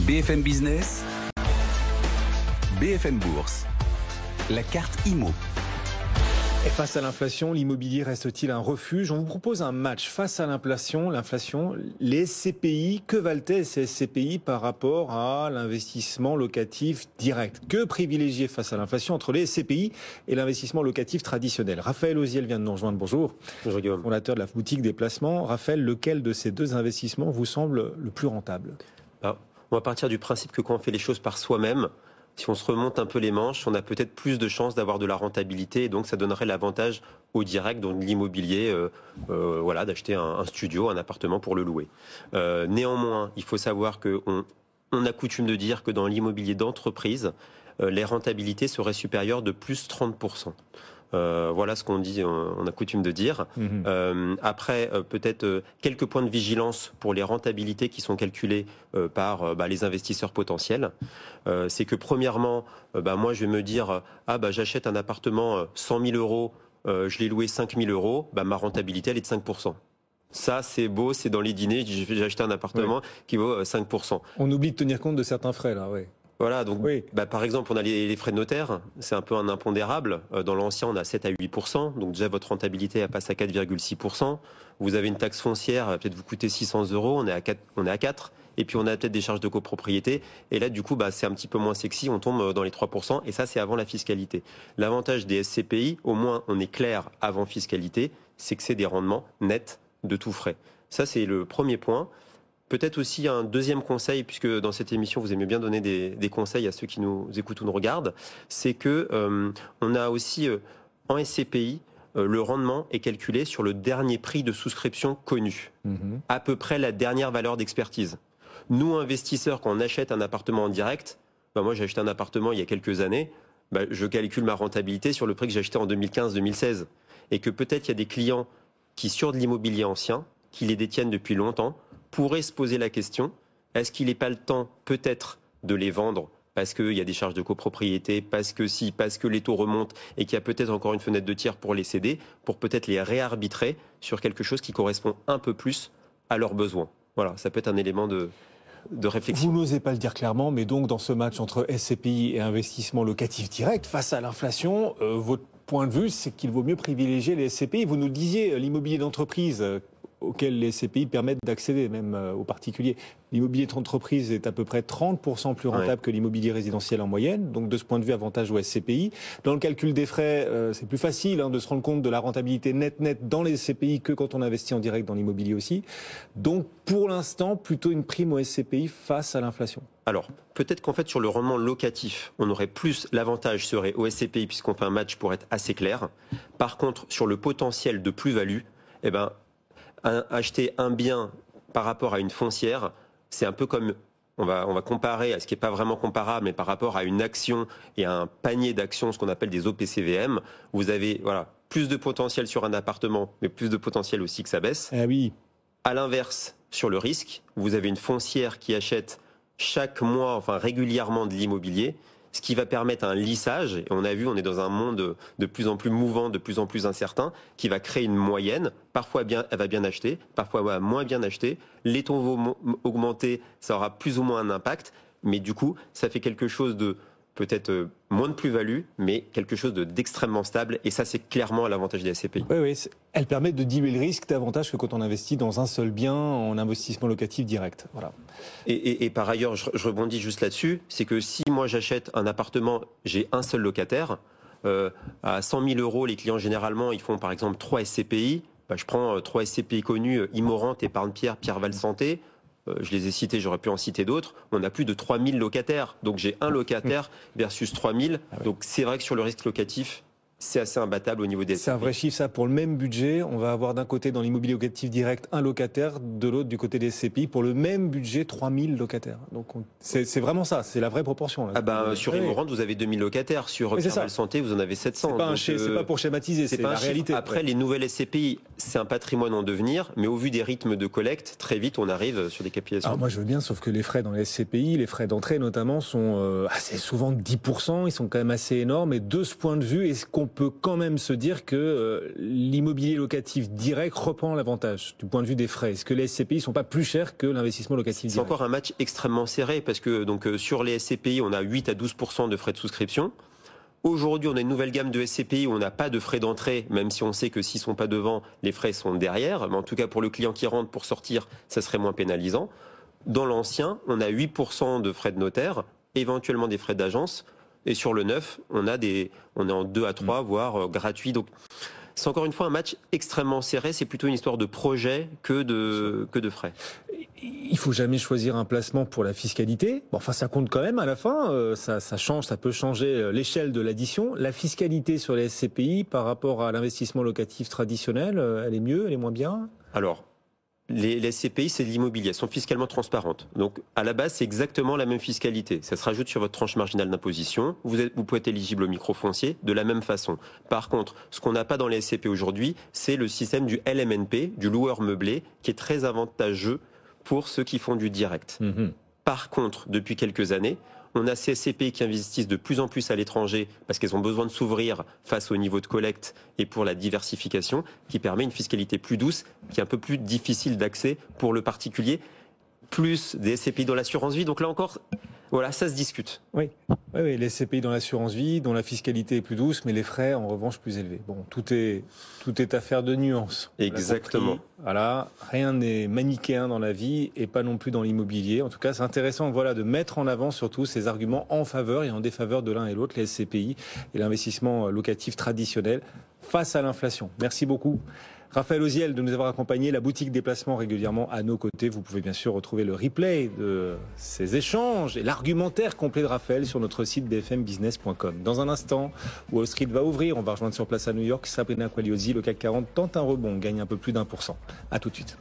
BFM Business, BFM Bourse, la carte IMO. Et face à l'inflation, l'immobilier reste-t-il un refuge? On vous propose un match face à l'inflation. Les SCPI, que valent-elles ces SCPI par rapport à l'investissement locatif direct? Que privilégier face à l'inflation entre les SCPI et l'investissement locatif traditionnel? Raphaël Oziel vient de nous rejoindre. Bonjour. Bonjour Guillaume. Fondateur de la boutique des placements. Raphaël, lequel de ces deux investissements vous semble le plus rentable? On va partir du principe que quand on fait les choses par soi-même, si on se remonte un peu les manches, on a peut-être plus de chances d'avoir de la rentabilité et donc ça donnerait l'avantage au direct, donc l'immobilier, d'acheter un studio, un appartement pour le louer. Néanmoins, il faut savoir qu'on a coutume de dire que dans l'immobilier d'entreprise, les rentabilités seraient supérieures de plus 30%. Voilà ce qu'on dit, on a coutume de dire. Après, peut-être quelques points de vigilance pour les rentabilités qui sont calculées par les investisseurs potentiels. C'est que premièrement, moi je vais me dire, j'achète un appartement 100 000 euros, je l'ai loué 5 000 euros, ma rentabilité elle est de 5%. Ça, c'est beau, c'est dans les dîners, j'ai acheté un appartement qui vaut 5%. On oublie de tenir compte de certains frais là, oui. Voilà, donc par exemple, on a les frais de notaire, c'est un peu un impondérable. Dans l'ancien, on a 7 à 8%, donc déjà votre rentabilité elle passe à 4,6%. Vous avez une taxe foncière, peut-être vous coûter 600 euros, on est à 4. Et puis on a peut-être des charges de copropriété. Et là, du coup, c'est un petit peu moins sexy, on tombe dans les 3%. Et ça, c'est avant la fiscalité. L'avantage des SCPI, au moins on est clair avant fiscalité, c'est que c'est des rendements nets de tout frais. Ça, c'est le premier point. Peut-être aussi un deuxième conseil, puisque dans cette émission, vous aimez bien donner des conseils à ceux qui nous écoutent ou nous regardent, c'est que on a aussi en SCPI, le rendement est calculé sur le dernier prix de souscription connu, à peu près la dernière valeur d'expertise. Nous, investisseurs, quand on achète un appartement en direct, moi j'ai acheté un appartement il y a quelques années, je calcule ma rentabilité sur le prix que j'ai acheté en 2015-2016. Et que peut-être il y a des clients qui, sur de l'immobilier ancien, qui les détiennent depuis longtemps, pourrait se poser la question, est-ce qu'il n'est pas le temps peut-être de les vendre parce qu'il y a des charges de copropriété, parce que les taux remontent et qu'il y a peut-être encore une fenêtre de tir pour les céder, pour peut-être les réarbitrer sur quelque chose qui correspond un peu plus à leurs besoins. Voilà, ça peut être un élément de réflexion. Vous n'osez pas le dire clairement, mais donc dans ce match entre SCPI et investissement locatif direct, face à l'inflation, votre point de vue, c'est qu'il vaut mieux privilégier les SCPI. Vous nous disiez l'immobilier d'entreprise auquel les SCPI permettent d'accéder même aux particuliers. L'immobilier d'entreprise est à peu près 30% plus rentable que l'immobilier résidentiel en moyenne. Donc de ce point de vue, avantage aux SCPI. Dans le calcul des frais, c'est plus facile de se rendre compte de la rentabilité nette dans les SCPI que quand on investit en direct dans l'immobilier aussi. Donc pour l'instant, plutôt une prime aux SCPI face à l'inflation. Alors, peut-être qu'en fait, sur le rendement locatif, on aurait plus, l'avantage serait au SCPI puisqu'on fait un match pour être assez clair. Par contre, sur le potentiel de plus-value, acheter un bien par rapport à une foncière, c'est un peu comme, on va comparer à ce qui n'est pas vraiment comparable, mais par rapport à une action et à un panier d'actions, ce qu'on appelle des OPCVM, vous avez plus de potentiel sur un appartement, mais plus de potentiel aussi que ça baisse. Ah oui. À l'inverse, sur le risque, vous avez une foncière qui achète chaque mois, régulièrement de l'immobilier, ce qui va permettre un lissage, et on a vu, on est dans un monde de plus en plus mouvant, de plus en plus incertain, qui va créer une moyenne. Parfois, elle va bien acheter, parfois elle va moins bien acheter. Les taux vont augmenter, ça aura plus ou moins un impact, mais du coup, ça fait quelque chose de peut-être moins de plus-value, mais quelque chose d'extrêmement stable, et ça, c'est clairement l'avantage des SCPI. Oui, elle permet de diluer le risque davantage que quand on investit dans un seul bien en investissement locatif direct. Voilà. Et par ailleurs, je rebondis juste là-dessus, c'est que si moi j'achète un appartement, j'ai un seul locataire, à 100 000 euros, les clients généralement, ils font par exemple 3 SCPI, je prends 3 SCPI connus, Immorente, Épargne-Pierre, Pierre-Val Santé, je les ai cités, j'aurais pu en citer d'autres, on a plus de 3000 locataires, donc j'ai un locataire versus 3000, donc c'est vrai que sur le risque locatif, c'est assez imbattable au niveau des SCPI. C'est un vrai chiffre, ça. Pour le même budget, on va avoir d'un côté dans l'immobilier locatif direct un locataire, de l'autre du côté des SCPI, pour le même budget 3000 locataires. Donc c'est vraiment ça, c'est la vraie proportion. Là. Sur Immorente, vous avez 2000 locataires, sur Pierre-Val Santé, vous en avez 700. C'est pas pour schématiser, c'est la réalité. Après, les nouvelles SCPI, c'est un patrimoine en devenir, mais au vu des rythmes de collecte, très vite, on arrive sur des capitalisations. Alors moi, je veux bien, sauf que les frais dans les SCPI, les frais d'entrée notamment, sont assez souvent de 10%, ils sont quand même assez énormes, et de ce point de vue, est-ce qu'on on peut quand même se dire que l'immobilier locatif direct reprend l'avantage du point de vue des frais. Est-ce que les SCPI ne sont pas plus chers que l'investissement locatif direct? C'est encore un match extrêmement serré parce que sur les SCPI, on a 8 à 12% de frais de souscription. Aujourd'hui, on a une nouvelle gamme de SCPI où on n'a pas de frais d'entrée, même si on sait que s'ils ne sont pas devant, les frais sont derrière. Mais en tout cas, pour le client qui rentre pour sortir, ça serait moins pénalisant. Dans l'ancien, on a 8% de frais de notaire, éventuellement des frais d'agence. Et sur le neuf, on est en 2 à 3, voire gratuit. Donc, c'est encore une fois un match extrêmement serré. C'est plutôt une histoire de projet que de frais. Il faut jamais choisir un placement pour la fiscalité. Bon, enfin, ça compte quand même à la fin. Ça change, ça peut changer l'échelle de l'addition. La fiscalité sur les SCPI par rapport à l'investissement locatif traditionnel, elle est mieux, elle est moins bien? Alors, les SCPI, c'est de l'immobilier, elles sont fiscalement transparentes. Donc, à la base, c'est exactement la même fiscalité. Ça se rajoute sur votre tranche marginale d'imposition. Vous pouvez être éligible au microfoncier de la même façon. Par contre, ce qu'on n'a pas dans les SCPI aujourd'hui, c'est le système du LMNP, du loueur meublé, qui est très avantageux pour ceux qui font du direct. Par contre, depuis quelques années, on a ces SCPI qui investissent de plus en plus à l'étranger parce qu'elles ont besoin de s'ouvrir face au niveau de collecte et pour la diversification, qui permet une fiscalité plus douce, qui est un peu plus difficile d'accès pour le particulier, plus des SCPI dans l'assurance vie. Donc là encore, voilà, ça se discute. Oui, les SCPI dans l'assurance vie, dont la fiscalité est plus douce, mais les frais, en revanche, plus élevés. Bon, tout est affaire de nuances. Exactement. Voilà, rien n'est manichéen dans la vie et pas non plus dans l'immobilier. En tout cas, c'est intéressant, voilà, de mettre en avant surtout ces arguments en faveur et en défaveur de l'un et l'autre, les SCPI et l'investissement locatif traditionnel face à l'inflation. Merci beaucoup, Raphaël Oziel, de nous avoir accompagnés. La boutique des placements régulièrement à nos côtés. Vous pouvez bien sûr retrouver le replay de ces échanges et l'argumentaire complet de Raphaël sur notre site bfmbusiness.com. Dans un instant, Wall Street va ouvrir. On va rejoindre sur place à New York Sabrina Quagliosi. Le CAC 40 tente un rebond, gagne un peu plus d'1%. À tout de suite.